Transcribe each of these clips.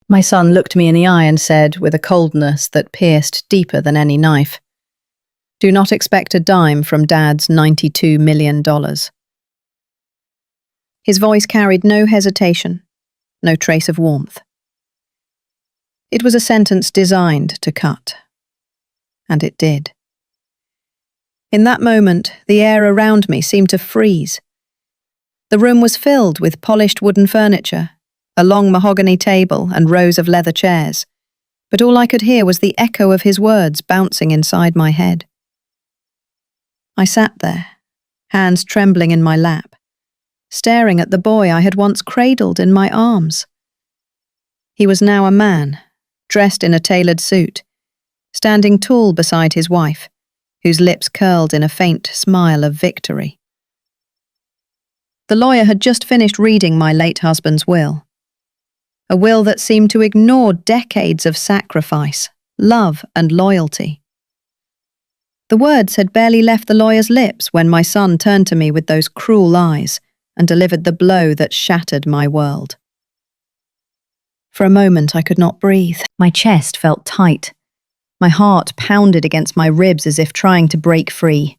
My son looked me in the eye and said, with a coldness that pierced deeper than any knife, "Do not expect a dime from Dad's $92 million. His voice carried no hesitation, no trace of warmth. It was a sentence designed to cut. And it did. In that moment, the air around me seemed to freeze. The room was filled with polished wooden furniture, a long mahogany table and rows of leather chairs, but all I could hear was the echo of his words bouncing inside my head. I sat there, hands trembling in my lap, staring at the boy I had once cradled in my arms. He was now a man, dressed in a tailored suit, standing tall beside his wife, whose lips curled in a faint smile of victory. The lawyer had just finished reading my late husband's will. A will that seemed to ignore decades of sacrifice, love, and loyalty. The words had barely left the lawyer's lips when my son turned to me with those cruel eyes and delivered the blow that shattered my world. For a moment I could not breathe. My chest felt tight. My heart pounded against my ribs as if trying to break free.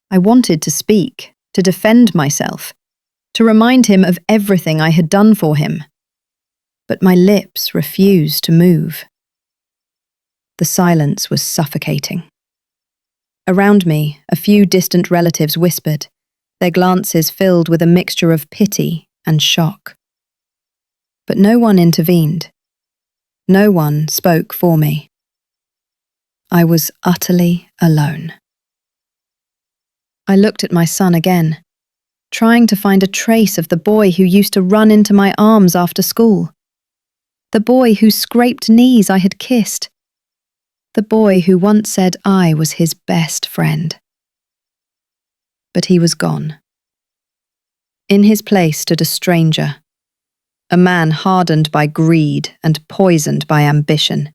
I wanted to speak, to defend myself, to remind him of everything I had done for him. But my lips refused to move. The silence was suffocating. Around me, a few distant relatives whispered, their glances filled with a mixture of pity and shock. But no one intervened. No one spoke for me. I was utterly alone. I looked at my son again, trying to find a trace of the boy who used to run into my arms after school. The boy whose scraped knees I had kissed. The boy who once said I was his best friend. But he was gone. In his place stood a stranger, a man hardened by greed and poisoned by ambition.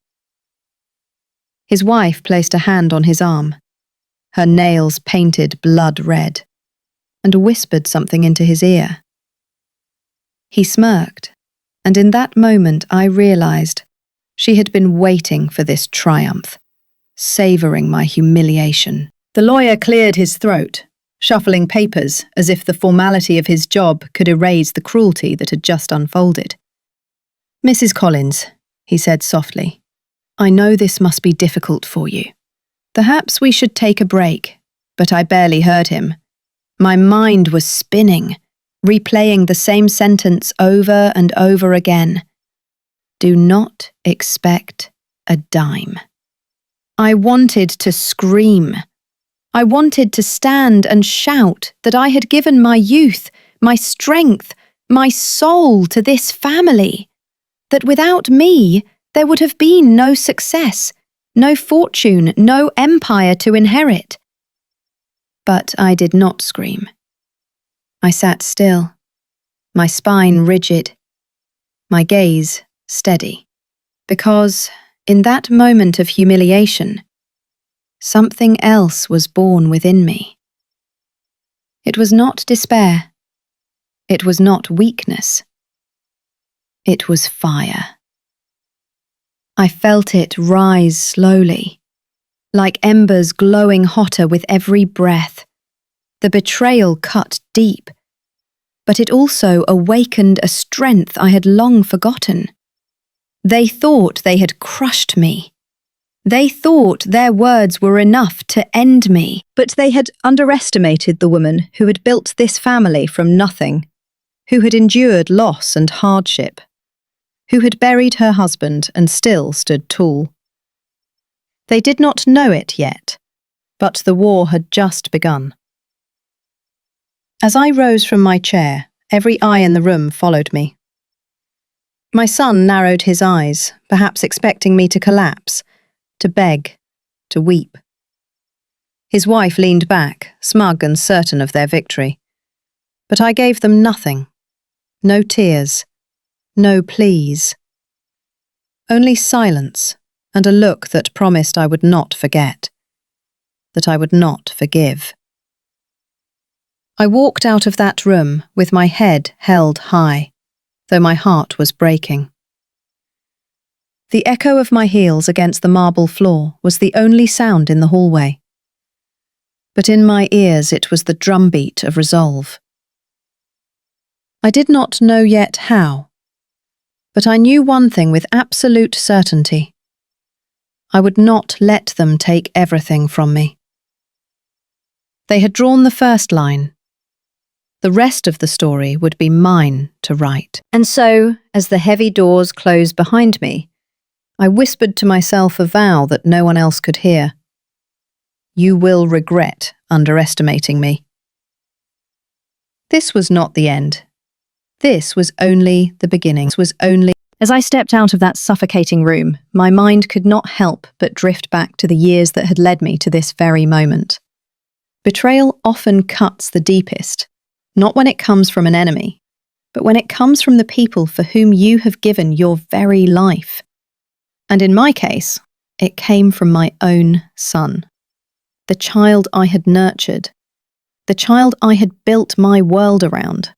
His wife placed a hand on his arm, her nails painted blood red, and whispered something into his ear. He smirked, and in that moment I realized she had been waiting for this triumph, savoring my humiliation. The lawyer cleared his throat, shuffling papers as if the formality of his job could erase the cruelty that had just unfolded. "Mrs. Collins," he said softly, "I know this must be difficult for you. Perhaps we should take a break." But I barely heard him. My mind was spinning, replaying the same sentence over and over again. Do not expect a dime. I wanted to scream. I wanted to stand and shout that I had given my youth, my strength, my soul to this family, that without me, there would have been no success, no fortune, no empire to inherit. But I did not scream. I sat still, my spine rigid, my gaze steady, because in that moment of humiliation, something else was born within me. It was not despair. It was not weakness. It was fire. I felt it rise slowly, like embers glowing hotter with every breath. The betrayal cut deep, but it also awakened a strength I had long forgotten. They thought they had crushed me. They thought their words were enough to end me, but they had underestimated the woman who had built this family from nothing, who had endured loss and hardship, who had buried her husband and still stood tall. They did not know it yet, but the war had just begun. As I rose from my chair, every eye in the room followed me. My son narrowed his eyes, perhaps expecting me to collapse, to beg, to weep. His wife leaned back, smug and certain of their victory. But I gave them nothing. No tears. No pleas. Only silence and a look that promised I would not forget, that I would not forgive. I walked out of that room with my head held high, though my heart was breaking. The echo of my heels against the marble floor was the only sound in the hallway. But in my ears it was the drumbeat of resolve. I did not know yet how, but I knew one thing with absolute certainty. I would not let them take everything from me. They had drawn the first line. The rest of the story would be mine to write. And so, as the heavy doors closed behind me, I whispered to myself a vow that no one else could hear. You will regret underestimating me. This was not the end. This was only the beginning. As I stepped out of that suffocating room, my mind could not help but drift back to the years that had led me to this very moment. Betrayal often cuts the deepest, not when it comes from an enemy, but when it comes from the people for whom you have given your very life. And in my case, it came from my own son. The child I had nurtured. The child I had built my world around.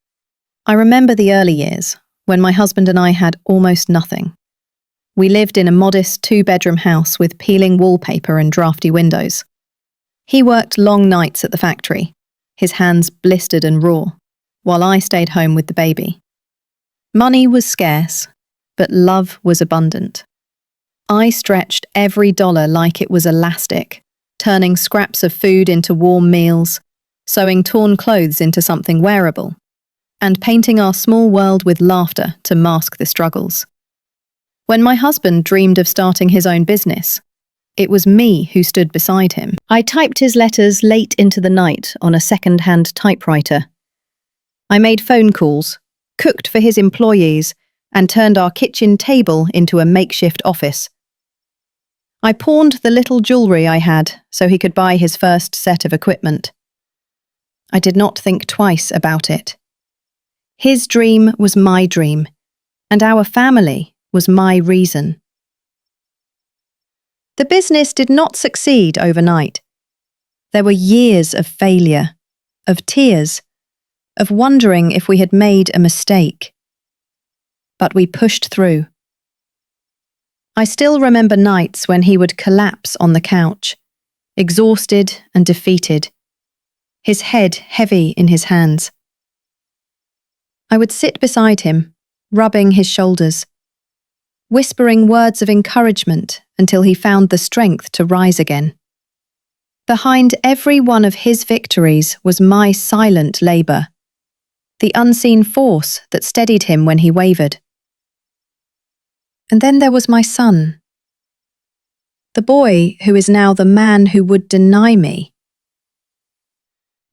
I remember the early years, when my husband and I had almost nothing. We lived in a modest 2-bedroom house with peeling wallpaper and drafty windows. He worked long nights at the factory, his hands blistered and raw, while I stayed home with the baby. Money was scarce, but love was abundant. I stretched every dollar like it was elastic, turning scraps of food into warm meals, sewing torn clothes into something wearable, and painting our small world with laughter to mask the struggles. When my husband dreamed of starting his own business, it was me who stood beside him. I typed his letters late into the night on a second-hand typewriter. I made phone calls, cooked for his employees, and turned our kitchen table into a makeshift office. I pawned the little jewellery I had so he could buy his first set of equipment. I did not think twice about it. His dream was my dream, and our family was my reason. The business did not succeed overnight. There were years of failure, of tears, of wondering if we had made a mistake. But we pushed through. I still remember nights when he would collapse on the couch, exhausted and defeated, his head heavy in his hands. I would sit beside him, rubbing his shoulders, whispering words of encouragement until he found the strength to rise again. Behind every one of his victories was my silent labour, the unseen force that steadied him when he wavered. And then there was my son, the boy who is now the man who would deny me.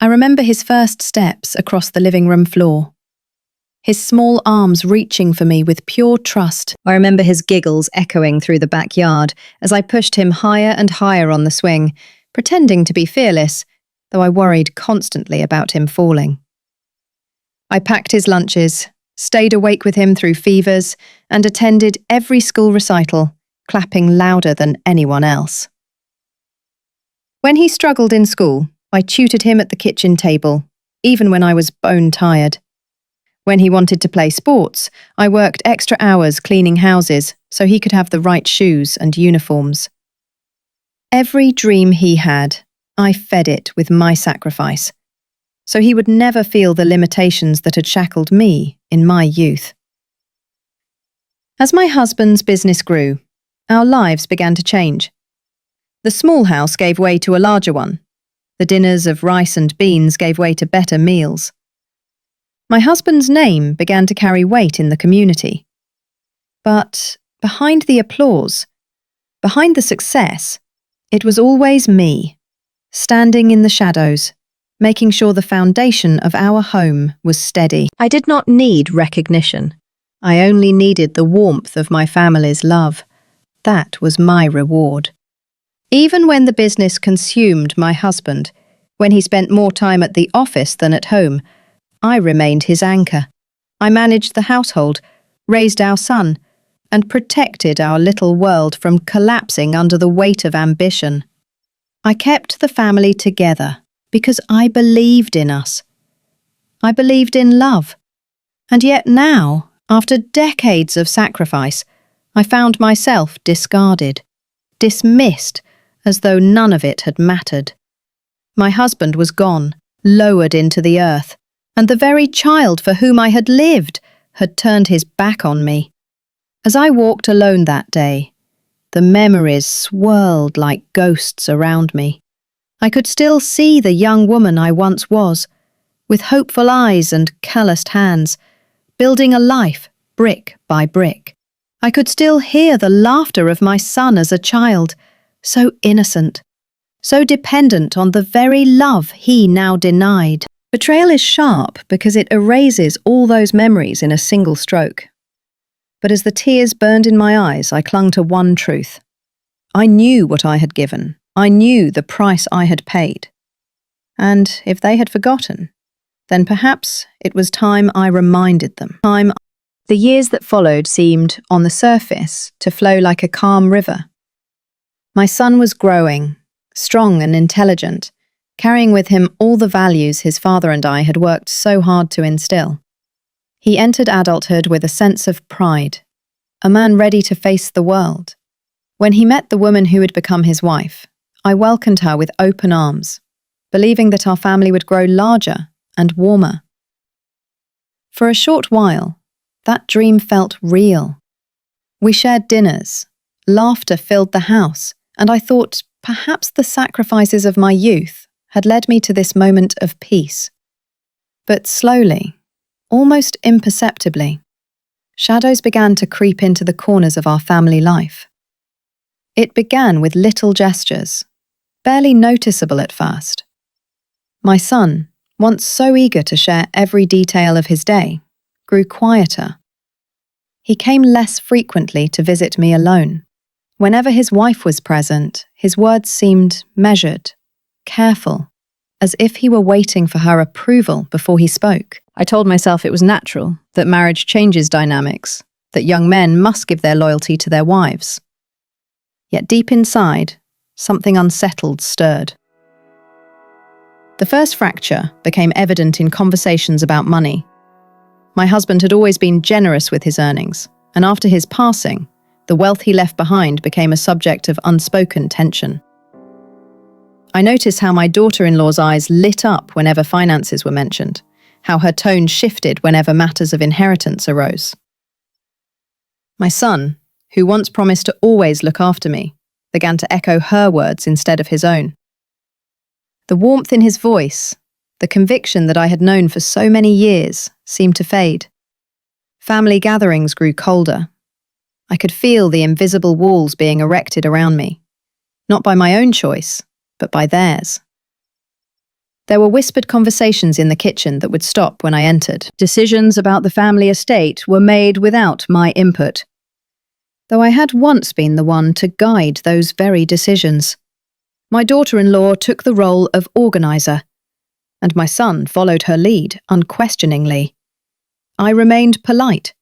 I remember his first steps across the living room floor, his small arms reaching for me with pure trust. I remember his giggles echoing through the backyard as I pushed him higher and higher on the swing, pretending to be fearless, though I worried constantly about him falling. I packed his lunches, stayed awake with him through fevers, and attended every school recital, clapping louder than anyone else. When he struggled in school, I tutored him at the kitchen table, even when I was bone-tired. When he wanted to play sports, I worked extra hours cleaning houses so he could have the right shoes and uniforms. Every dream he had, I fed it with my sacrifice, so he would never feel the limitations that had shackled me in my youth. As my husband's business grew, our lives began to change. The small house gave way to a larger one. The dinners of rice and beans gave way to better meals. My husband's name began to carry weight in the community. But behind the applause, behind the success, it was always me, standing in the shadows, making sure the foundation of our home was steady. I did not need recognition. I only needed the warmth of my family's love. That was my reward. Even when the business consumed my husband, when he spent more time at the office than at home, I remained his anchor. I managed the household, raised our son, and protected our little world from collapsing under the weight of ambition. I kept the family together because I believed in us. I believed in love. And yet now, after decades of sacrifice, I found myself discarded, dismissed, as though none of it had mattered. My husband was gone, lowered into the earth, and the very child for whom I had lived had turned his back on me. As I walked alone that day, the memories swirled like ghosts around me. I could still see the young woman I once was, with hopeful eyes and calloused hands, building a life brick by brick. I could still hear the laughter of my son as a child, so innocent, so dependent on the very love he now denied. Betrayal is sharp because it erases all those memories in a single stroke. But as the tears burned in my eyes, I clung to one truth. I knew what I had given. I knew the price I had paid. And if they had forgotten, then perhaps it was time I reminded them. The years that followed seemed, on the surface, to flow like a calm river. My son was growing, strong and intelligent, carrying with him all the values his father and I had worked so hard to instill. He entered adulthood with a sense of pride, a man ready to face the world. When he met the woman who would become his wife, I welcomed her with open arms, believing that our family would grow larger and warmer. For a short while, that dream felt real. We shared dinners, laughter filled the house, and I thought perhaps the sacrifices of my youth had led me to this moment of peace. But slowly, almost imperceptibly, shadows began to creep into the corners of our family life. It began with little gestures, barely noticeable at first. My son, once so eager to share every detail of his day, grew quieter. He came less frequently to visit me alone. Whenever his wife was present, his words seemed measured, careful, as if he were waiting for her approval before he spoke. I told myself it was natural, that marriage changes dynamics, that young men must give their loyalty to their wives. Yet deep inside, something unsettled stirred. The first fracture became evident in conversations about money. My husband had always been generous with his earnings, and after his passing, the wealth he left behind became a subject of unspoken tension. I noticed how my daughter-in-law's eyes lit up whenever finances were mentioned, how her tone shifted whenever matters of inheritance arose. My son, who once promised to always look after me, began to echo her words instead of his own. The warmth in his voice, the conviction that I had known for so many years, seemed to fade. Family gatherings grew colder. I could feel the invisible walls being erected around me, not by my own choice, but by theirs. There were whispered conversations in the kitchen that would stop when I entered. Decisions about the family estate were made without my input, though I had once been the one to guide those very decisions. My daughter-in-law took the role of organizer, and my son followed her lead unquestioningly. I remained polite,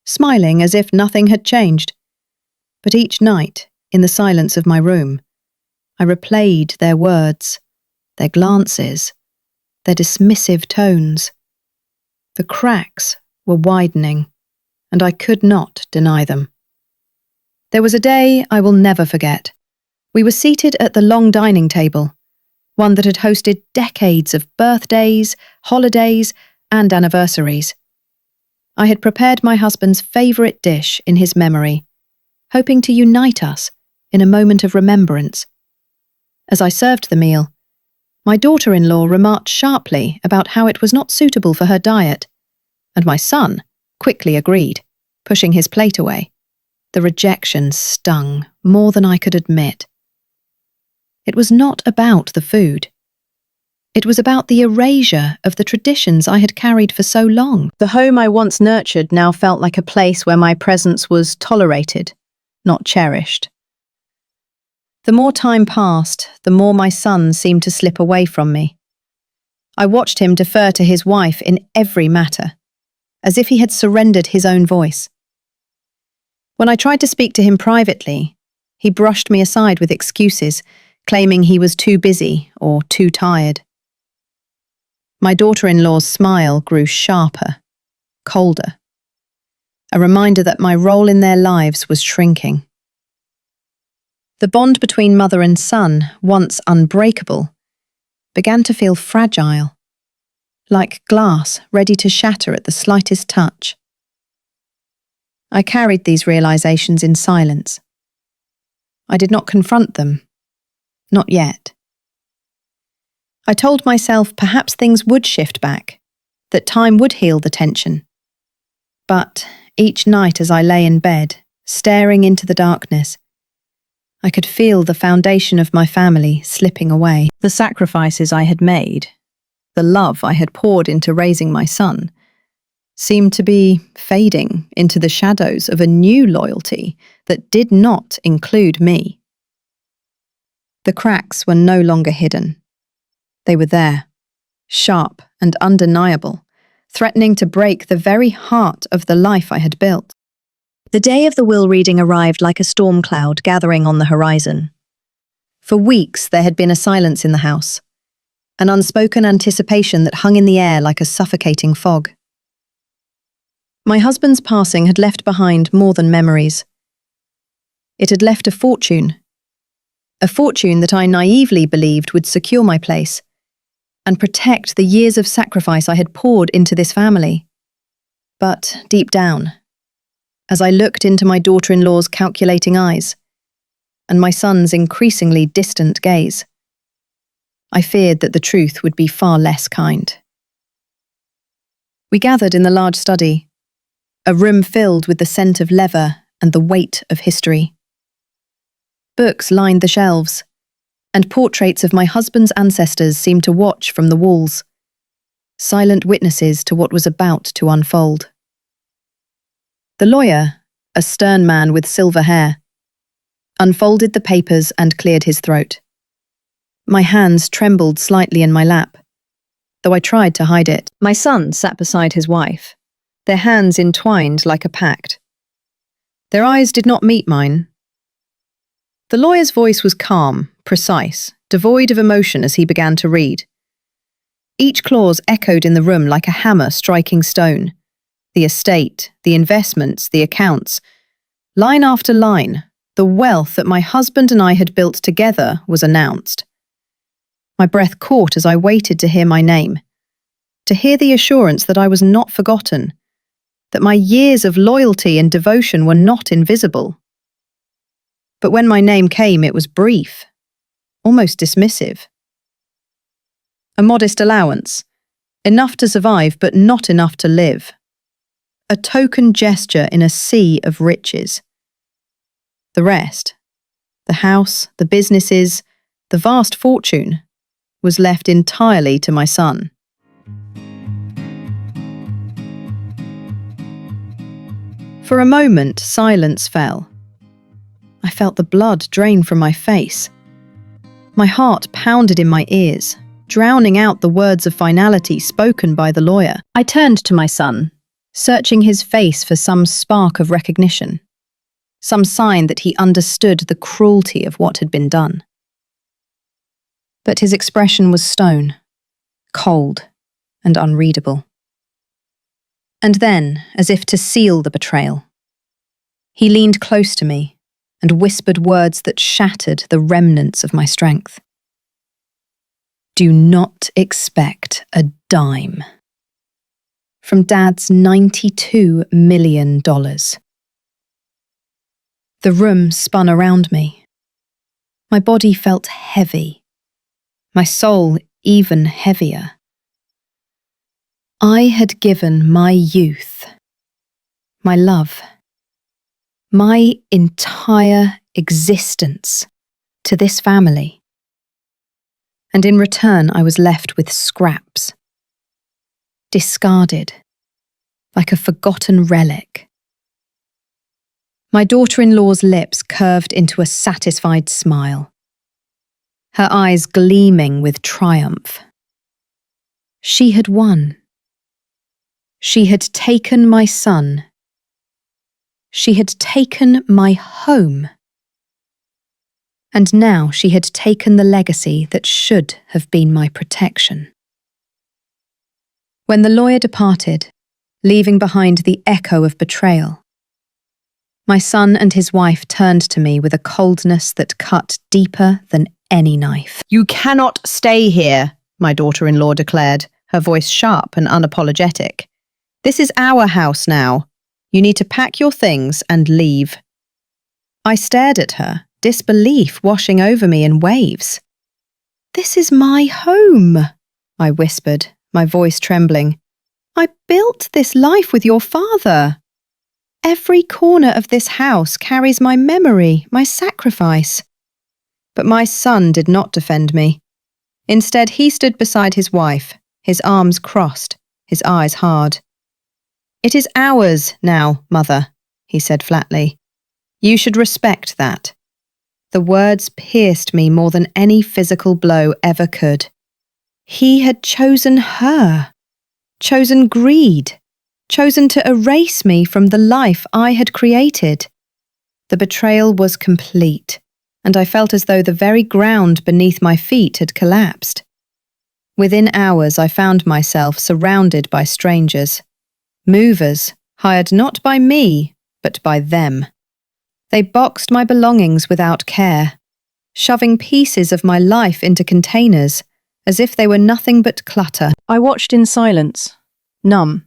smiling as if nothing had changed. But each night, in the silence of my room, I replayed their words, their glances, their dismissive tones. The cracks were widening, and I could not deny them. There was a day I will never forget. We were seated at the long dining table, one that had hosted decades of birthdays, holidays, and anniversaries. I had prepared my husband's favourite dish in his memory, hoping to unite us in a moment of remembrance. As I served the meal, my daughter-in-law remarked sharply about how it was not suitable for her diet, and my son quickly agreed, pushing his plate away. The rejection stung more than I could admit. It was not about the food. It was about the erasure of the traditions I had carried for so long. The home I once nurtured now felt like a place where my presence was tolerated, not cherished. The more time passed, the more my son seemed to slip away from me. I watched him defer to his wife in every matter, as if he had surrendered his own voice. When I tried to speak to him privately, he brushed me aside with excuses, claiming he was too busy or too tired. My daughter-in-law's smile grew sharper, colder. a reminder that my role in their lives was shrinking. The bond between mother and son, once unbreakable, began to feel fragile, like glass ready to shatter at the slightest touch. I carried these realizations in silence. I did not confront them. Not yet. I told myself perhaps things would shift back, that time would heal the tension. But each night as I lay in bed, staring into the darkness, I could feel the foundation of my family slipping away. The sacrifices I had made, the love I had poured into raising my son, seemed to be fading into the shadows of a new loyalty that did not include me. The cracks were no longer hidden. They were there, sharp and undeniable, threatening to break the very heart of the life I had built. The day of the will reading arrived like a storm cloud gathering on the horizon. For weeks there had been a silence in the house, an unspoken anticipation that hung in the air like a suffocating fog. My husband's passing had left behind more than memories. It had left a fortune that I naively believed would secure my place and protect the years of sacrifice I had poured into this family. But deep down, as I looked into my daughter-in-law's calculating eyes and my son's increasingly distant gaze, I feared that the truth would be far less kind. We gathered in the large study, a room filled with the scent of leather and the weight of history. Books lined the shelves, and portraits of my husband's ancestors seemed to watch from the walls, silent witnesses to what was about to unfold. The lawyer, a stern man with silver hair, unfolded the papers and cleared his throat. My hands trembled slightly in my lap, though I tried to hide it. My son sat beside his wife, their hands entwined like a pact. Their eyes did not meet mine. The lawyer's voice was calm, precise, devoid of emotion as he began to read. Each clause echoed in the room like a hammer striking stone. The estate, the investments, the accounts. Line after line, the wealth that my husband and I had built together was announced. My breath caught as I waited to hear my name, to hear the assurance that I was not forgotten, that my years of loyalty and devotion were not invisible. But when my name came, it was brief, almost dismissive. A modest allowance, enough to survive but not enough to live. A token gesture in a sea of riches. The rest, the house, the businesses, the vast fortune, was left entirely to my son. For a moment, silence fell. I felt the blood drain from my face. My heart pounded in my ears, drowning out the words of finality spoken by the lawyer. I turned to my son, searching his face for some spark of recognition, some sign that he understood the cruelty of what had been done. But his expression was stone, cold and unreadable. And then, as if to seal the betrayal, he leaned close to me and whispered words that shattered the remnants of my strength. Do not expect a dime from Dad's $92 million. The room spun around me. My body felt heavy, my soul even heavier. I had given my youth, my love, my entire existence to this family. And in return, I was left with scraps, discarded, like a forgotten relic. My daughter-in-law's lips curved into a satisfied smile, her eyes gleaming with triumph. She had won. She had taken my son. She had taken my home. And now she had taken the legacy that should have been my protection. When the lawyer departed, leaving behind the echo of betrayal. My son and his wife turned to me with a coldness that cut deeper than any knife. "You cannot stay here," my daughter-in-law declared, her voice sharp and unapologetic. "This is our house now. You need to pack your things and leave." I stared at her, disbelief washing over me in waves. "This is my home," I whispered, my voice trembling. "I built this life with your father. Every corner of this house carries my memory, my sacrifice." But my son did not defend me. Instead, he stood beside his wife, his arms crossed, his eyes hard. "It is ours now, Mother," he said flatly. "You should respect that." The words pierced me more than any physical blow ever could. He had chosen her, chosen greed, chosen to erase me from the life I had created. The betrayal was complete, and I felt as though the very ground beneath my feet had collapsed. Within hours, I found myself surrounded by strangers, movers hired not by me, but by them. They boxed my belongings without care, shoving pieces of my life into containers as if they were nothing but clutter. I watched in silence, numb,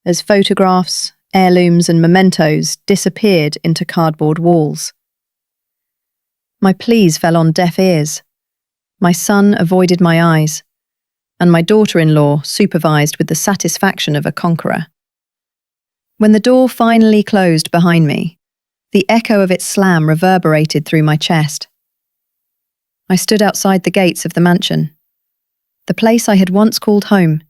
as photographs, heirlooms and mementos disappeared into cardboard walls. My pleas fell on deaf ears. My son avoided my eyes, and my daughter-in-law supervised with the satisfaction of a conqueror. When the door finally closed behind me, the echo of its slam reverberated through my chest. I stood outside the gates of the mansion, the place I had once called home,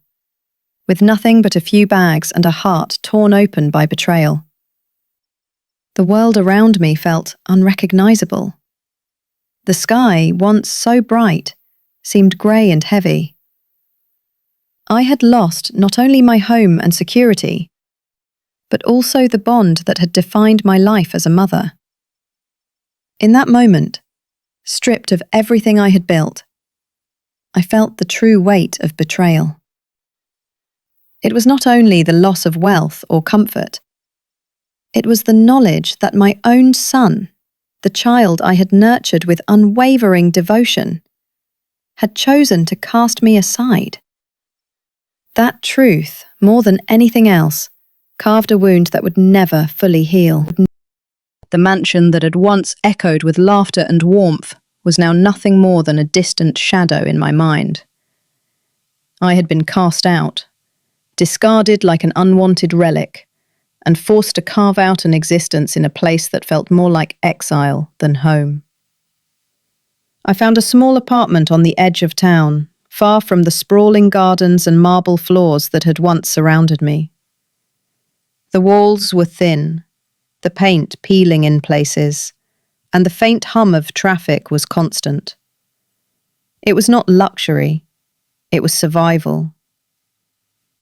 with nothing but a few bags and a heart torn open by betrayal. The world around me felt unrecognizable. The sky, once so bright, seemed grey and heavy. I had lost not only my home and security, but also the bond that had defined my life as a mother. In that moment, stripped of everything I had built, I felt the true weight of betrayal. It was not only the loss of wealth or comfort. It was the knowledge that my own son, the child I had nurtured with unwavering devotion, had chosen to cast me aside. That truth, more than anything else, carved a wound that would never fully heal. The mansion that had once echoed with laughter and warmth was now nothing more than a distant shadow in my mind. I had been cast out, discarded like an unwanted relic, and forced to carve out an existence in a place that felt more like exile than home. I found a small apartment on the edge of town, far from the sprawling gardens and marble floors that had once surrounded me. The walls were thin, the paint peeling in places, and the faint hum of traffic was constant. It was not luxury, it was survival.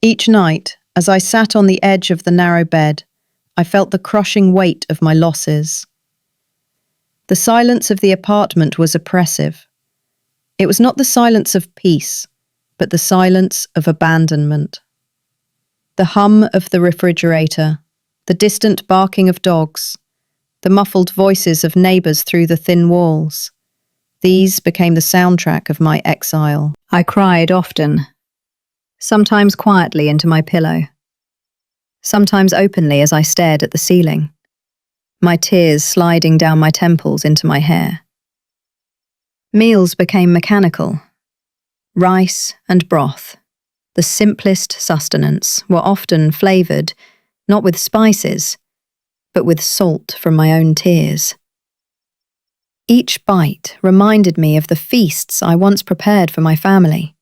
Each night, as I sat on the edge of the narrow bed, I felt the crushing weight of my losses. The silence of the apartment was oppressive. It was not the silence of peace, but the silence of abandonment. The hum of the refrigerator, the distant barking of dogs, the muffled voices of neighbours through the thin walls. These became the soundtrack of my exile. I cried often, sometimes quietly into my pillow, sometimes openly as I stared at the ceiling, my tears sliding down my temples into my hair. Meals became mechanical. Rice and broth, the simplest sustenance, were often flavoured, not with spices, but with salt from my own tears. Each bite reminded me of the feasts I once prepared for my family.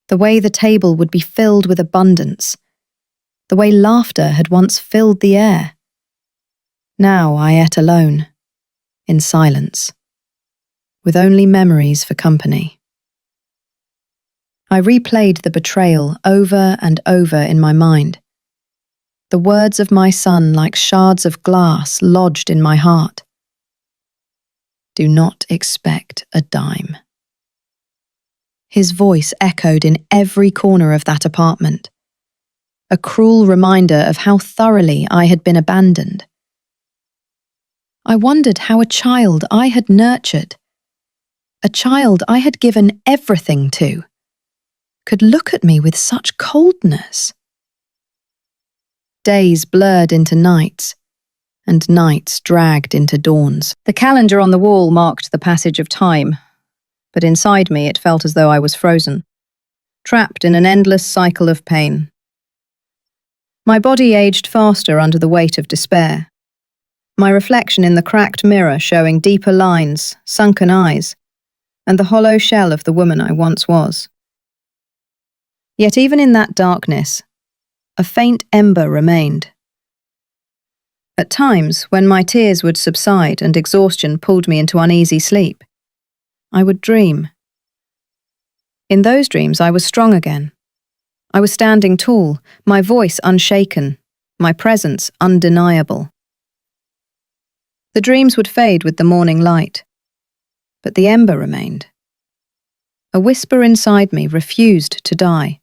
The way the table would be filled with abundance, the way laughter had once filled the air. Now I ate alone, in silence, with only memories for company. I replayed the betrayal over and over in my mind. The words of my son like shards of glass lodged in my heart. Do not expect a dime. His voice echoed in every corner of that apartment. a cruel reminder of how thoroughly I had been abandoned. I wondered how a child I had nurtured, a child I had given everything to, could look at me with such coldness. Days blurred into nights, and nights dragged into dawns. The calendar on the wall marked the passage of time, but inside me it felt as though I was frozen, trapped in an endless cycle of pain. My body aged faster under the weight of despair, my reflection in the cracked mirror showing deeper lines, sunken eyes, and the hollow shell of the woman I once was. Yet even in that darkness, a faint ember remained. At times, when my tears would subside and exhaustion pulled me into uneasy sleep, I would dream. In those dreams, I was strong again. I was standing tall, my voice unshaken, my presence undeniable. The dreams would fade with the morning light, but the ember remained. A whisper inside me refused to die.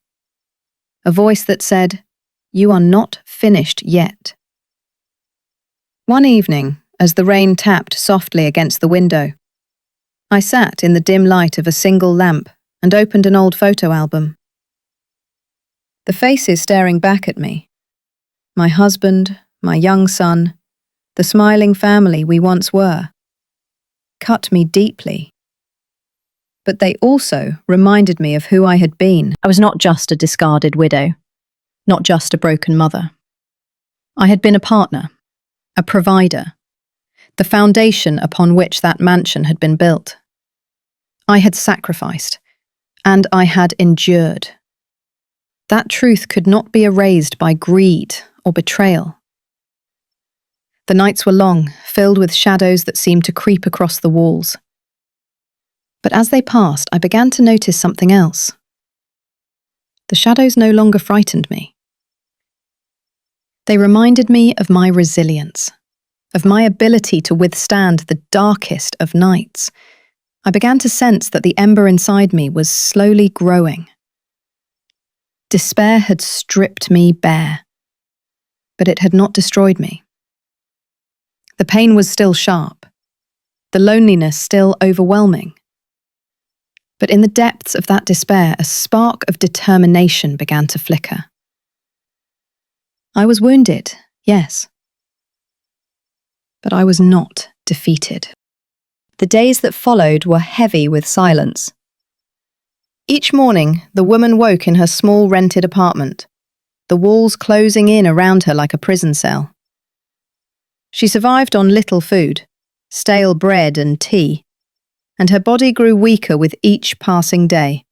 A voice that said, "You are not finished yet." One evening, as the rain tapped softly against the window, I sat in the dim light of a single lamp and opened an old photo album. The faces staring back at me, my husband, my young son, the smiling family we once were, cut me deeply. But they also reminded me of who I had been. I was not just a discarded widow, not just a broken mother. I had been a partner, a provider, the foundation upon which that mansion had been built. I had sacrificed, and I had endured. That truth could not be erased by greed or betrayal. The nights were long, filled with shadows that seemed to creep across the walls. But as they passed, I began to notice something else. The shadows no longer frightened me. They reminded me of my resilience, of my ability to withstand the darkest of nights. I began to sense that the ember inside me was slowly growing. Despair had stripped me bare, but it had not destroyed me. The pain was still sharp, the loneliness still overwhelming. But in the depths of that despair, a spark of determination began to flicker. I was wounded, yes, but I was not defeated. The days that followed were heavy with silence. Each morning, the woman woke in her small rented apartment, the walls closing in around her like a prison cell. She survived on little food, stale bread and tea, and her body grew weaker with each passing day.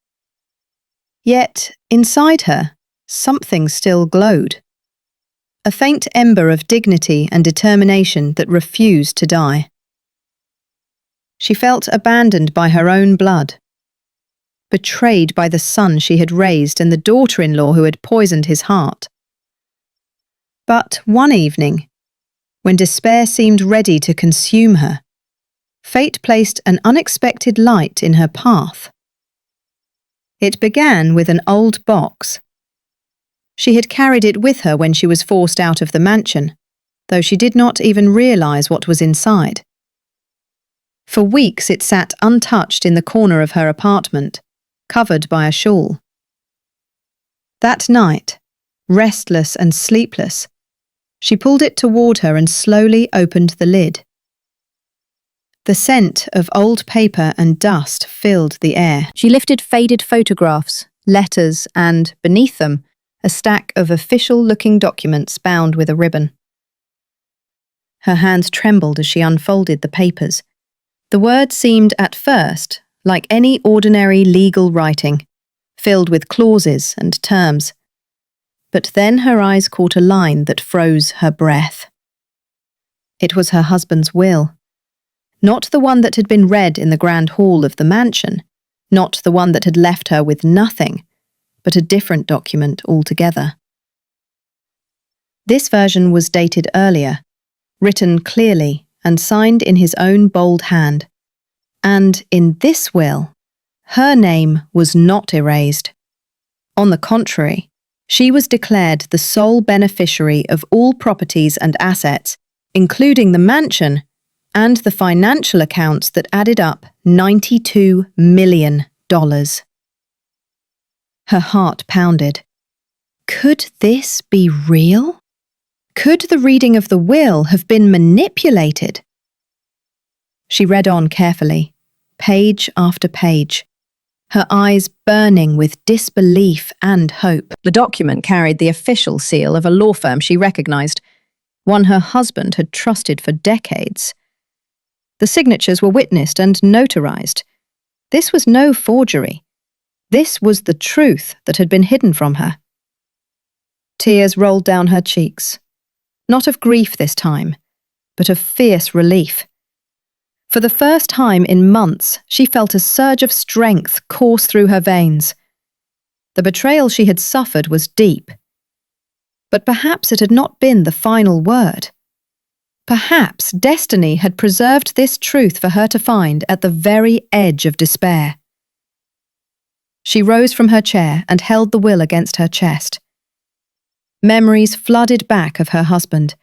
Yet, inside her, something still glowed. A faint ember of dignity and determination that refused to die. She felt abandoned by her own blood, betrayed by the son she had raised and the daughter-in-law who had poisoned his heart. But one evening, when despair seemed ready to consume her, fate placed an unexpected light in her path. It began with an old box. She had carried it with her when she was forced out of the mansion, though she did not even realize what was inside. For weeks it sat untouched in the corner of her apartment, covered by a shawl. That night, restless and sleepless, she pulled it toward her and slowly opened the lid. The scent of old paper and dust filled the air. She lifted faded photographs, letters, and, beneath them, a stack of official-looking documents bound with a ribbon. Her hands trembled as she unfolded the papers. The words seemed, at first, like any ordinary legal writing, filled with clauses and terms. But then her eyes caught a line that froze her breath. It was her husband's will. Not the one that had been read in the grand hall of the mansion, not the one that had left her with nothing, but a different document altogether. This version was dated earlier, written clearly and signed in his own bold hand. And in this will, her name was not erased. On the contrary, She was declared the sole beneficiary of all properties and assets, including the mansion and the financial accounts that added up $92 million. Her heart pounded. Could this be real? Could the reading of the will have been manipulated? She read on carefully, page after page, her eyes burning with disbelief and hope. The document carried the official seal of a law firm she recognized, one her husband had trusted for decades. The signatures were witnessed and notarized. This was no forgery. This was the truth that had been hidden from her. Tears rolled down her cheeks, not of grief this time, but of fierce relief. For the first time in months, she felt a surge of strength course through her veins. The betrayal she had suffered was deep. But perhaps it had not been the final word. Perhaps destiny had preserved this truth for her to find at the very edge of despair. She rose from her chair and held the will against her chest. Memories flooded back of her husband,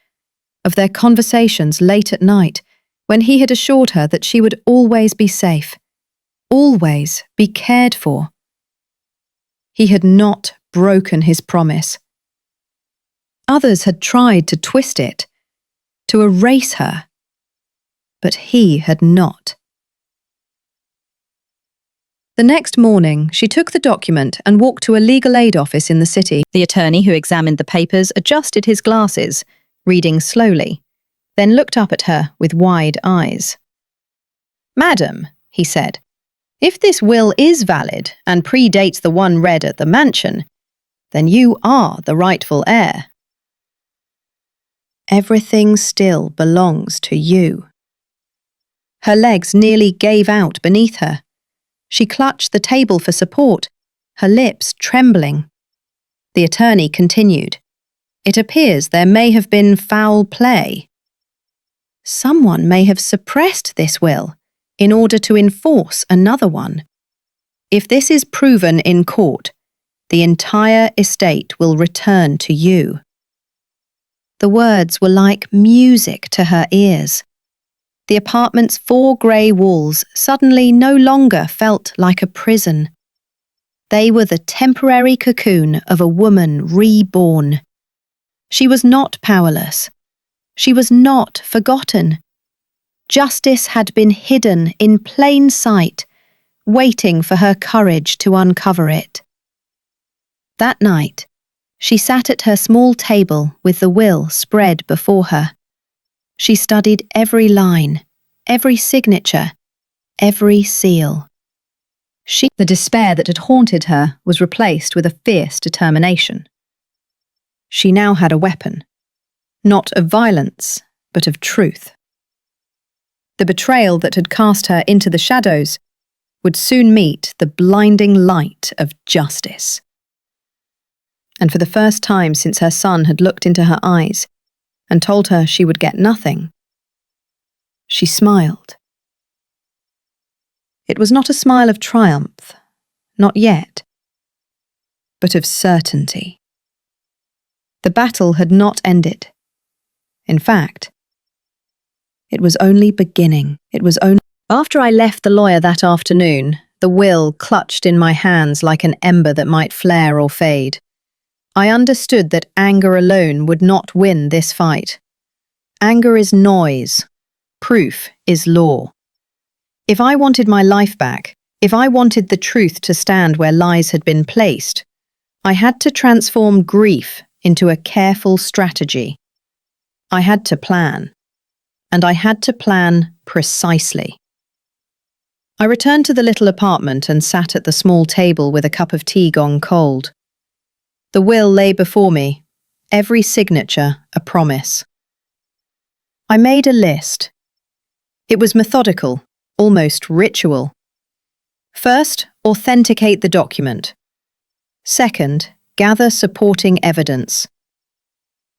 of their conversations late at night, when he had assured her that she would always be safe, always be cared for. He had not broken his promise. Others had tried to twist it, to erase her, but he had not. The next morning, she took the document and walked to a legal aid office in the city. The attorney who examined the papers adjusted his glasses, reading slowly, then looked up at her with wide eyes. "Madam," he said, "if this will is valid and predates the one read at the mansion, then you are the rightful heir. Everything still belongs to you." Her legs nearly gave out beneath her. She clutched the table for support, her lips trembling. The attorney continued, "It appears there may have been foul play. Someone may have suppressed this will in order to enforce another one. If this is proven in court, the entire estate will return to you." The words were like music to her ears. The apartment's 4 grey walls suddenly no longer felt like a prison. They were the temporary cocoon of a woman reborn. She was not powerless. She was not forgotten. Justice had been hidden in plain sight, waiting for her courage to uncover it. That night, she sat at her small table with the will spread before her. She studied every line, every signature, every seal. The despair that had haunted her was replaced with a fierce determination. She now had a weapon, not of violence, but of truth. The betrayal that had cast her into the shadows would soon meet the blinding light of justice. And for the first time since her son had looked into her eyes and told her she would get nothing, she smiled. It was not a smile of triumph, not yet, but of certainty. The battle had not ended. In fact, it was only beginning. After I left the lawyer that afternoon, the will clutched in my hands like an ember that might flare or fade. I understood that anger alone would not win this fight. Anger is noise. Proof is law. If I wanted my life back, if I wanted the truth to stand where lies had been placed, I had to transform grief into a careful strategy. I had to plan. And I had to plan precisely. I returned to the little apartment and sat at the small table with a cup of tea gone cold. The will lay before me, every signature a promise. I made a list. It was methodical, almost ritual. First, authenticate the document. Second, gather supporting evidence.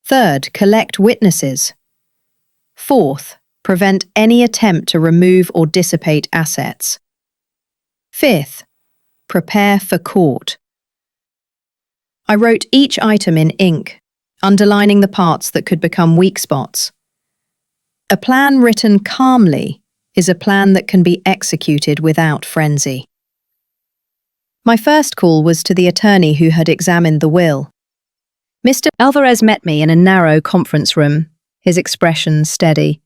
Third, collect witnesses. Fourth, prevent any attempt to remove or dissipate assets. Fifth, prepare for court. I wrote each item in ink, underlining the parts that could become weak spots. A plan written calmly is a plan that can be executed without frenzy. My first call was to the attorney who had examined the will. Mr. Alvarez met me in a narrow conference room, his expression steady,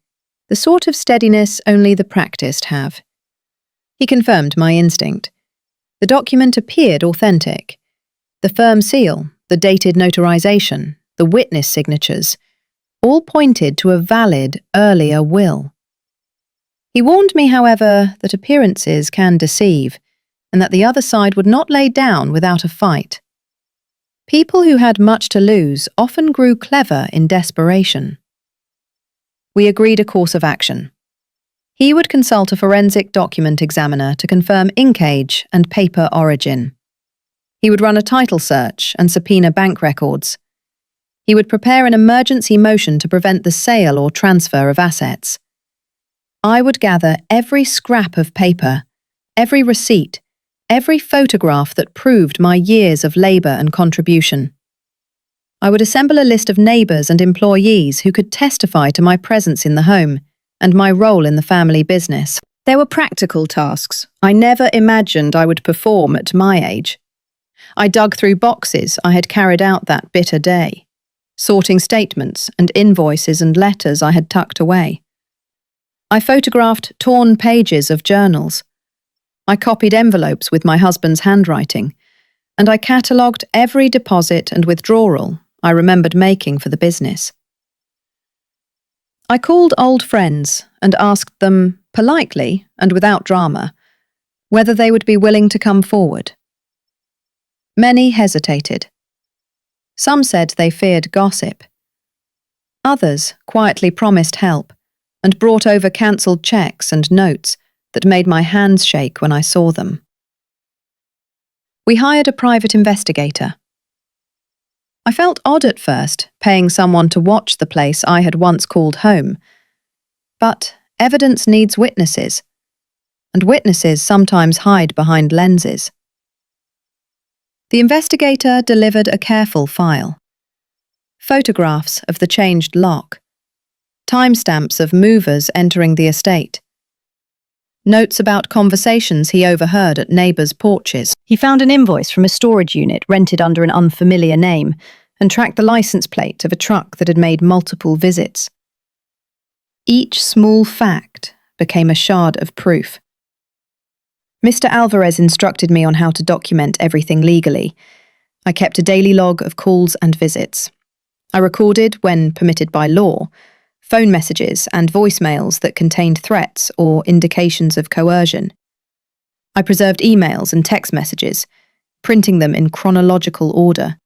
the sort of steadiness only the practiced have. He confirmed my instinct. The document appeared authentic. The firm seal, the dated notarization, the witness signatures, all pointed to a valid earlier will. He warned me, however, that appearances can deceive, and that the other side would not lay down without a fight. People who had much to lose often grew clever in desperation. We agreed a course of action. He would consult a forensic document examiner to confirm ink age and paper origin. He would run a title search and subpoena bank records. He would prepare an emergency motion to prevent the sale or transfer of assets. I would gather every scrap of paper, every receipt, every photograph that proved my years of labour and contribution. I would assemble a list of neighbours and employees who could testify to my presence in the home and my role in the family business. There were practical tasks I never imagined I would perform at my age. I dug through boxes I had carried out that bitter day, sorting statements and invoices and letters I had tucked away. I photographed torn pages of journals. I copied envelopes with my husband's handwriting, and I catalogued every deposit and withdrawal I remembered making for the business. I called old friends and asked them, politely and without drama, whether they would be willing to come forward. Many hesitated. Some said they feared gossip. Others quietly promised help and brought over cancelled cheques and notes that made my hands shake when I saw them. We hired a private investigator. I felt odd at first, paying someone to watch the place I had once called home. But evidence needs witnesses, and witnesses sometimes hide behind lenses. The investigator delivered a careful file. Photographs of the changed lock, timestamps of movers entering the estate, notes about conversations he overheard at neighbours' porches. He found an invoice from a storage unit rented under an unfamiliar name and tracked the license plate of a truck that had made multiple visits. Each small fact became a shard of proof. Mr. Alvarez instructed me on how to document everything legally. I kept a daily log of calls and visits. I recorded, when permitted by law, phone messages and voicemails that contained threats or indications of coercion. I preserved emails and text messages, printing them in chronological order.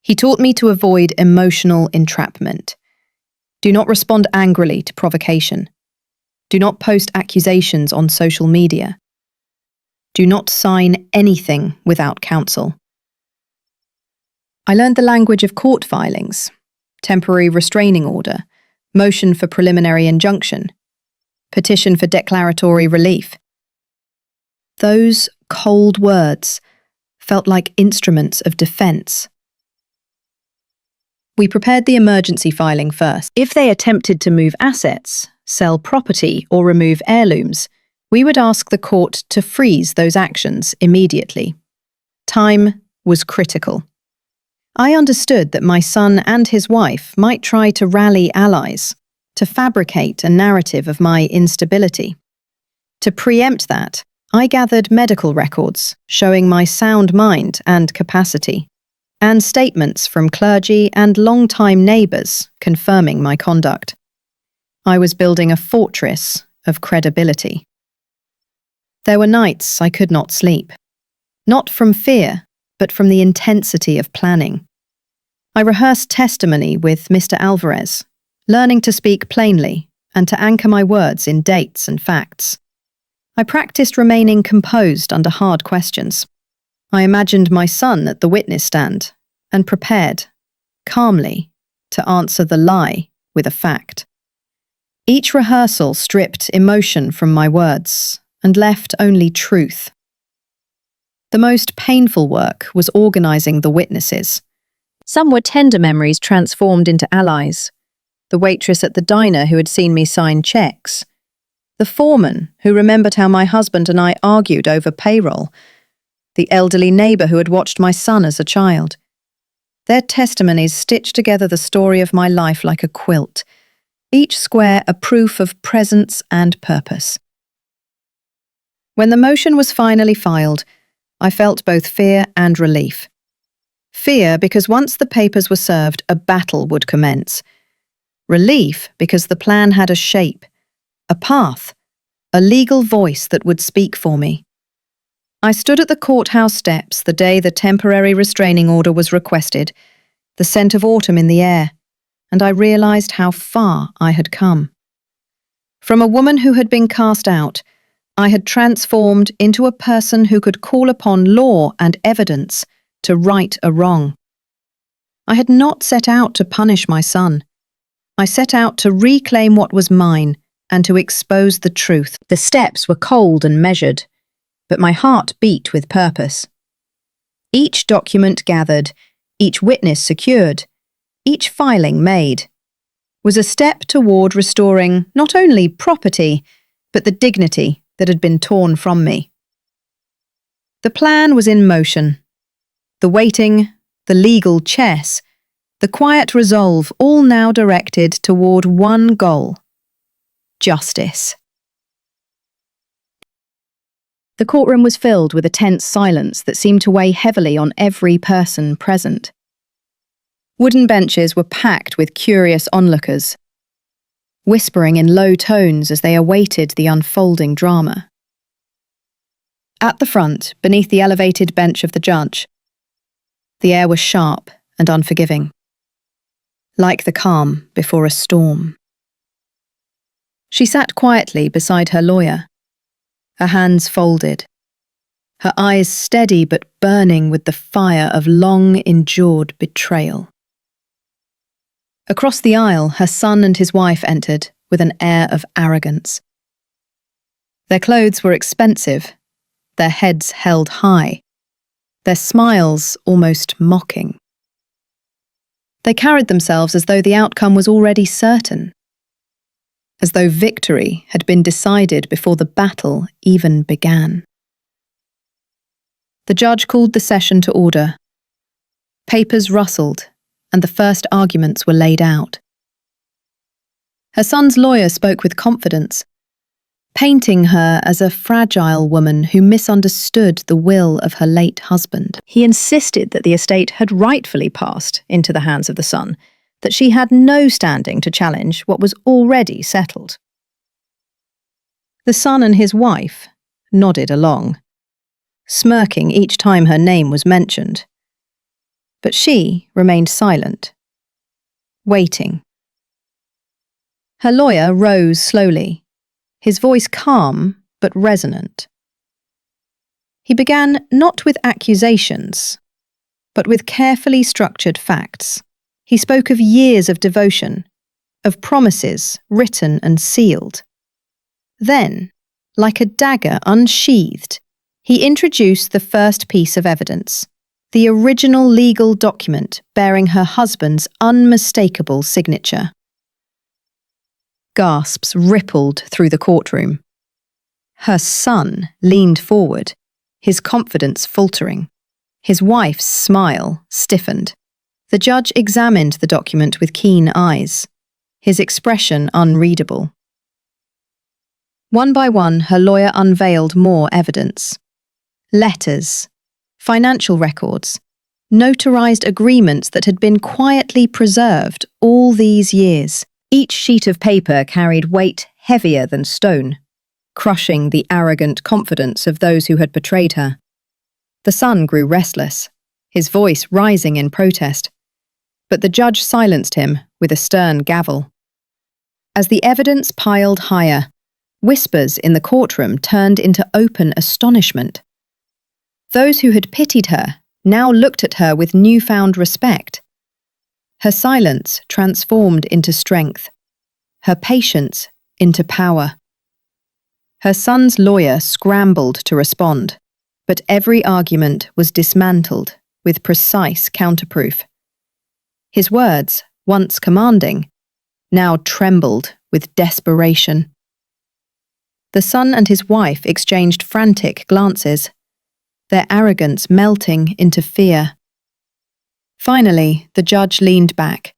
He taught me to avoid emotional entrapment. Do not respond angrily to provocation. Do not post accusations on social media. Do not sign anything without counsel. I learned the language of court filings, temporary restraining order, motion for preliminary injunction, petition for declaratory relief. Those cold words felt like instruments of defence. We prepared the emergency filing first. If they attempted to move assets, sell property, or remove heirlooms, we would ask the court to freeze those actions immediately. Time was critical. I understood that my son and his wife might try to rally allies, to fabricate a narrative of my instability. To preempt that, I gathered medical records showing my sound mind and capacity, and statements from clergy and long-time neighbours confirming my conduct. I was building a fortress of credibility. There were nights I could not sleep, not from fear, but from the intensity of planning. I rehearsed testimony with Mr. Alvarez, learning to speak plainly and to anchor my words in dates and facts. I practiced remaining composed under hard questions. I imagined my son at the witness stand and prepared, calmly, to answer the lie with a fact. Each rehearsal stripped emotion from my words and left only truth. The The most painful work was organising the witnesses. Some were tender memories transformed into allies. The waitress at the diner who had seen me sign checks. The foreman who remembered how my husband and I argued over payroll. The elderly neighbour who had watched my son as a child. Their testimonies stitched together the story of my life like a quilt, each square a proof of presence and purpose. When the motion was finally filed, I felt both fear and relief. Fear because once the papers were served, a battle would commence. Relief because the plan had a shape, a path, a legal voice that would speak for me. I stood at the courthouse steps the day the temporary restraining order was requested, the scent of autumn in the air, and I realised how far I had come. From a woman who had been cast out, I had transformed into a person who could call upon law and evidence to right a wrong. I had not set out to punish my son. I set out to reclaim what was mine and to expose the truth. The steps were cold and measured, but my heart beat with purpose. Each document gathered, each witness secured, each filing made, was a step toward restoring not only property, but the dignity that had been torn from me. The plan was in motion. The waiting, the legal chess, the quiet resolve, all now directed toward one goal: justice. The courtroom was filled with a tense silence that seemed to weigh heavily on every person present. Wooden benches were packed with curious onlookers, whispering in low tones as they awaited the unfolding drama. At the front, beneath the elevated bench of the judge, the air was sharp and unforgiving, like the calm before a storm. She sat quietly beside her lawyer, her hands folded, her eyes steady but burning with the fire of long-endured betrayal. Across the aisle, her son and his wife entered with an air of arrogance. Their clothes were expensive, their heads held high, their smiles almost mocking. They carried themselves as though the outcome was already certain, as though victory had been decided before the battle even began. The judge called the session to order. Papers rustled, and the first arguments were laid out. Her son's lawyer spoke with confidence, painting her as a fragile woman who misunderstood the will of her late husband. He insisted that the estate had rightfully passed into the hands of the son, that she had no standing to challenge what was already settled. The son and his wife nodded along, smirking each time her name was mentioned. But she remained silent, waiting. Her lawyer rose slowly, his voice calm but resonant. He began not with accusations, but with carefully structured facts. He spoke of years of devotion, of promises written and sealed. Then, like a dagger unsheathed, he introduced the first piece of evidence, the original legal document bearing her husband's unmistakable signature. Gasps rippled through the courtroom. Her son leaned forward, his confidence faltering. His wife's smile stiffened. The judge examined the document with keen eyes, his expression unreadable. One by one, her lawyer unveiled more evidence. Letters, financial records, notarized agreements that had been quietly preserved all these years. Each sheet of paper carried weight heavier than stone, crushing the arrogant confidence of those who had betrayed her. The son grew restless, his voice rising in protest. But the judge silenced him with a stern gavel. As the evidence piled higher, whispers in the courtroom turned into open astonishment. Those who had pitied her now looked at her with newfound respect. Her silence transformed into strength, her patience into power. Her son's lawyer scrambled to respond, But every argument was dismantled with precise counterproof. His words, once commanding, now trembled with desperation. The son and his wife exchanged frantic glances, their arrogance melting into fear. Finally, the judge leaned back,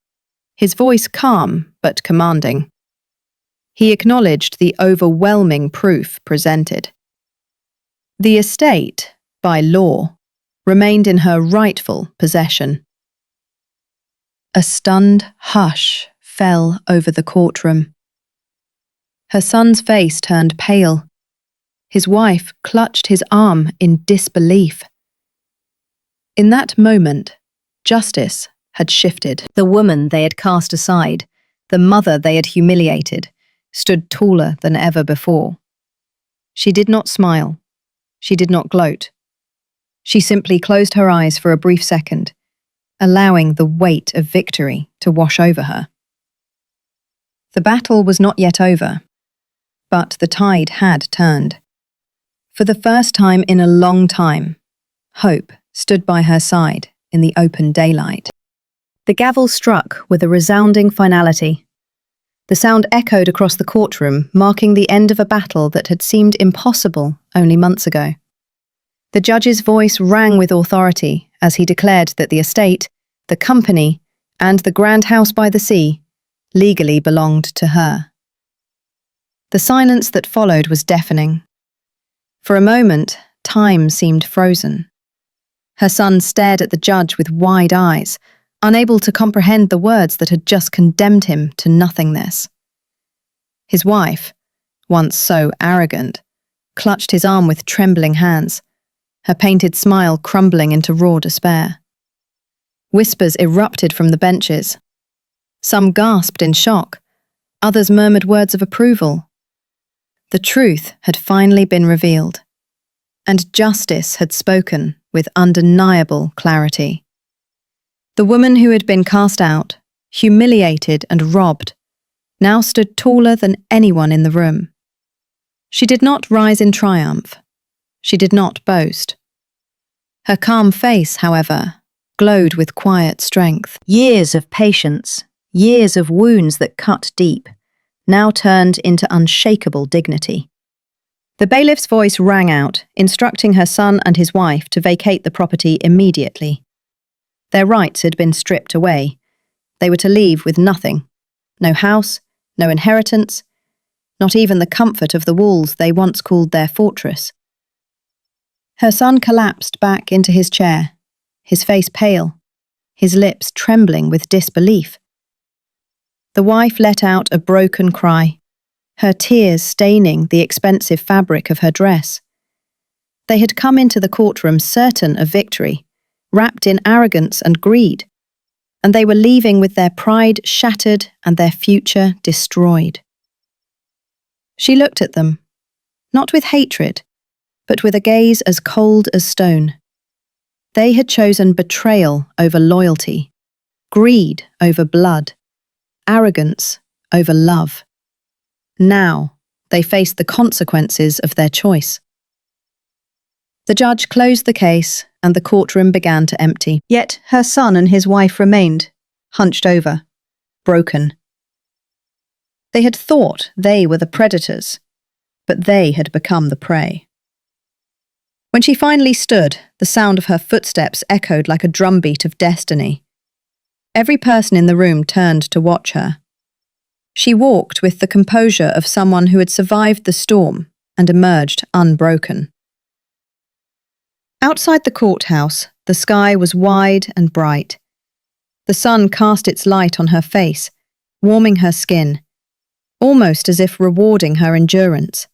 his voice calm but commanding. He acknowledged the overwhelming proof presented. The estate, by law, remained in her rightful possession. A stunned hush fell over the courtroom. Her son's face turned pale. His wife clutched his arm in disbelief. In that moment, justice had shifted. The woman they had cast aside, the mother they had humiliated, stood taller than ever before. She did not smile. She did not gloat. She simply closed her eyes for a brief second, allowing the weight of victory to wash over her. The battle was not yet over, but the tide had turned. For the first time in a long time, hope stood by her side in the open daylight. The gavel struck with a resounding finality. The sound echoed across the courtroom, marking the end of a battle that had seemed impossible only months ago. The judge's voice rang with authority as he declared that the estate, the company, and the grand house by the sea legally belonged to her. The silence that followed was deafening. For a moment, time seemed frozen. Her son stared at the judge with wide eyes, unable to comprehend the words that had just condemned him to nothingness. His wife, once so arrogant, clutched his arm with trembling hands, her painted smile crumbling into raw despair. Whispers erupted from the benches. Some gasped in shock, others murmured words of approval. The truth had finally been revealed, and justice had spoken with undeniable clarity. The woman who had been cast out, humiliated and robbed, now stood taller than anyone in the room. She did not rise in triumph. She did not boast. Her calm face, however, glowed with quiet strength. Years of patience, years of wounds that cut deep, now turned into unshakable dignity. The bailiff's voice rang out, instructing her son and his wife to vacate the property immediately. Their rights had been stripped away. They were to leave with nothing. No house, no inheritance, not even the comfort of the walls they once called their fortress. Her son collapsed back into his chair, his face pale, his lips trembling with disbelief. The wife let out a broken cry, her tears staining the expensive fabric of her dress. They had come into the courtroom certain of victory, wrapped in arrogance and greed, and they were leaving with their pride shattered and their future destroyed. She looked at them, not with hatred, but with a gaze as cold as stone. They had chosen betrayal over loyalty, greed over blood, arrogance over love. Now they faced the consequences of their choice. The judge closed the case and the courtroom began to empty. Yet her son and his wife remained, hunched over, broken. They had thought they were the predators, but they had become the prey. When she finally stood, the sound of her footsteps echoed like a drumbeat of destiny. Every person in the room turned to watch her. She walked with the composure of someone who had survived the storm and emerged unbroken. Outside the courthouse, the sky was wide and bright. The sun cast its light on her face, warming her skin, almost as if rewarding her endurance.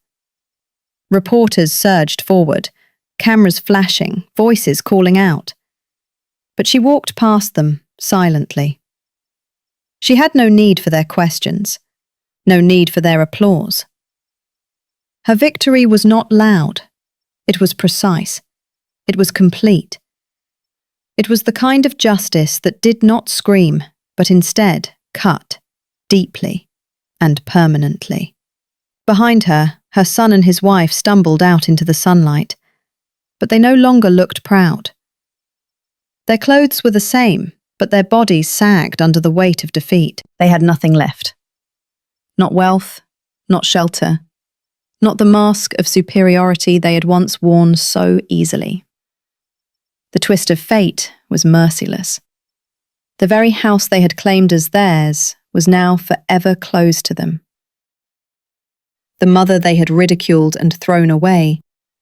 Reporters surged forward, cameras flashing, voices calling out. But she walked past them, silently. She had no need for their questions, no need for their applause. Her victory was not loud. It was precise. It was complete. It was the kind of justice that did not scream, but instead cut, deeply and permanently. Behind her, her son and his wife stumbled out into the sunlight. but they no longer looked proud. Their clothes were the same, but their bodies sagged under the weight of defeat. They had nothing left. Not wealth, not shelter, not the mask of superiority they had once worn so easily. The twist of fate was merciless. The very house they had claimed as theirs was now forever closed to them. The mother they had ridiculed and thrown away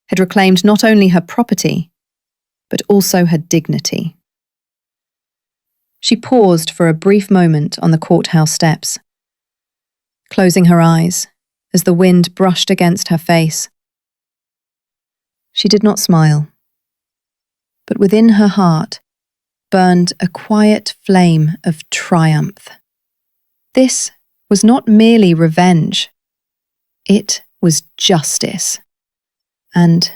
had reclaimed not only her property, but also her dignity. She paused for a brief moment on the courthouse steps, closing her eyes as the wind brushed against her face. She did not smile, but within her heart burned a quiet flame of triumph. This was not merely revenge, it was justice. And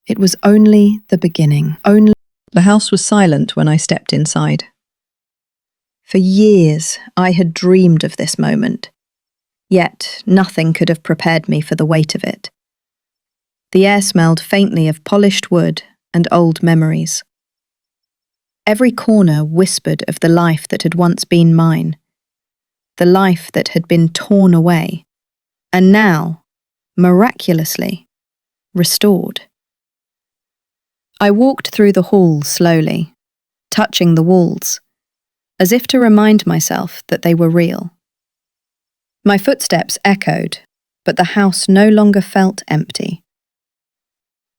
it was only the beginning. The house was silent when I stepped inside. For years, I had dreamed of this moment, yet nothing could have prepared me for the weight of it. The air smelled faintly of polished wood and old memories. Every corner whispered of the life that had once been mine, the life that had been torn away, and now, miraculously, restored. I walked through the hall slowly, touching the walls, as if to remind myself that they were real. My footsteps echoed, but the house no longer felt empty.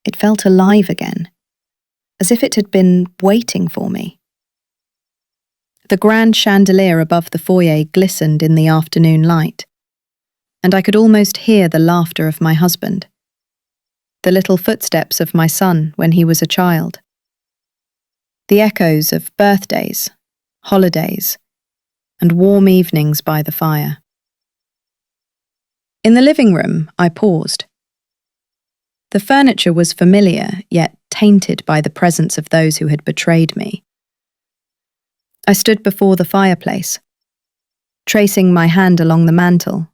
It felt alive again, as if it had been waiting for me. The grand chandelier above the foyer glistened in the afternoon light, and I could almost hear the laughter of my husband, the little footsteps of my son when he was a child, the echoes of birthdays, holidays, and warm evenings by the fire. In the living room, I paused. The furniture was familiar, yet tainted by the presence of those who had betrayed me. I stood before the fireplace, tracing my hand along the mantel,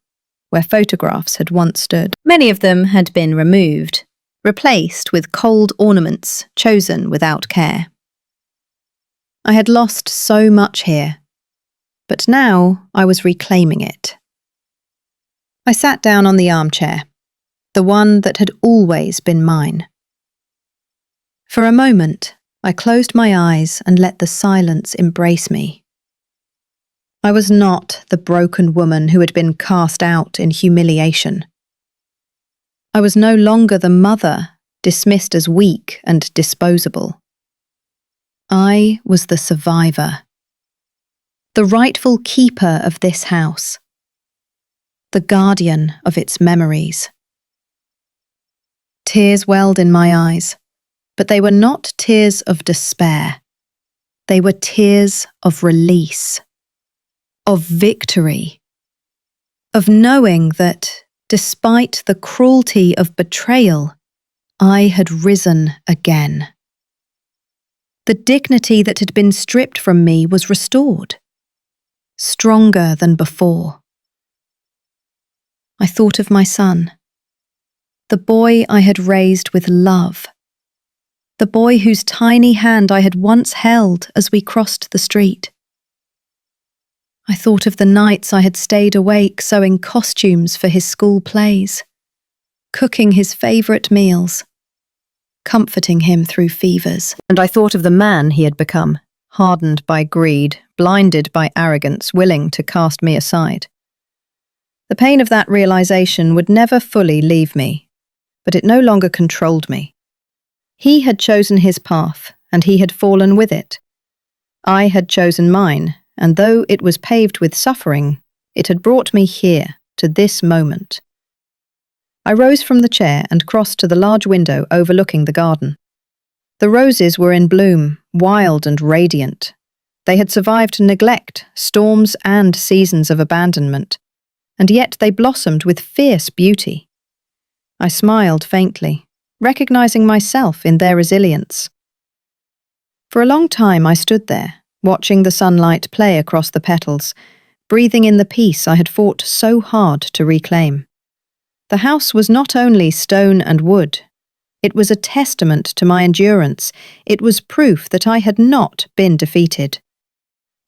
where photographs had once stood. Many of them had been removed, replaced with cold ornaments chosen without care. I had lost so much here, but now I was reclaiming it. I sat down on the armchair, the one that had always been mine. For a moment, I closed my eyes and let the silence embrace me. I was not the broken woman who had been cast out in humiliation. I was no longer the mother, dismissed as weak and disposable. I was the survivor, the rightful keeper of this house, the guardian of its memories. Tears welled in my eyes, but they were not tears of despair. They were tears of release, of victory, of knowing that, despite the cruelty of betrayal, I had risen again. The dignity that had been stripped from me was restored, stronger than before. I thought of my son, the boy I had raised with love, the boy whose tiny hand I had once held as we crossed the street. I thought of the nights I had stayed awake sewing costumes for his school plays, cooking his favourite meals, comforting him through fevers. And I thought of the man he had become, hardened by greed, blinded by arrogance, willing to cast me aside. The pain of that realization would never fully leave me, but it no longer controlled me. He had chosen his path, and he had fallen with it. I had chosen mine, and though it was paved with suffering, it had brought me here, to this moment. I rose from the chair and crossed to the large window overlooking the garden. The roses were in bloom, wild and radiant. They had survived neglect, storms, and seasons of abandonment, and yet they blossomed with fierce beauty. I smiled faintly, recognizing myself in their resilience. For a long time I stood there, watching the sunlight play across the petals, breathing in the peace I had fought so hard to reclaim. The house was not only stone and wood, It was a testament to my endurance. It was proof that I had not been defeated.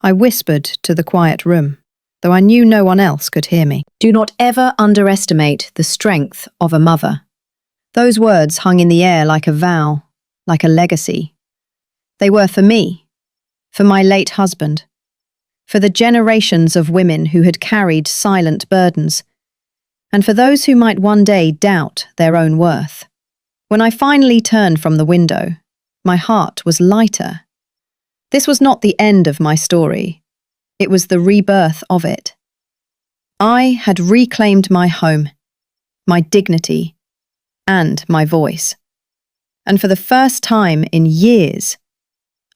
I whispered to the quiet room, though I knew no one else could hear me. Do not ever underestimate the strength of a mother. Those words hung in the air like a vow, like a legacy. They were for me, for my late husband, for the generations of women who had carried silent burdens, and for those who might one day doubt their own worth. When I finally turned from the window, my heart was lighter. This was not the end of my story. It was the rebirth of it. I had reclaimed my home, my dignity, and my voice. And for the first time in years,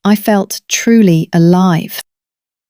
I felt truly alive.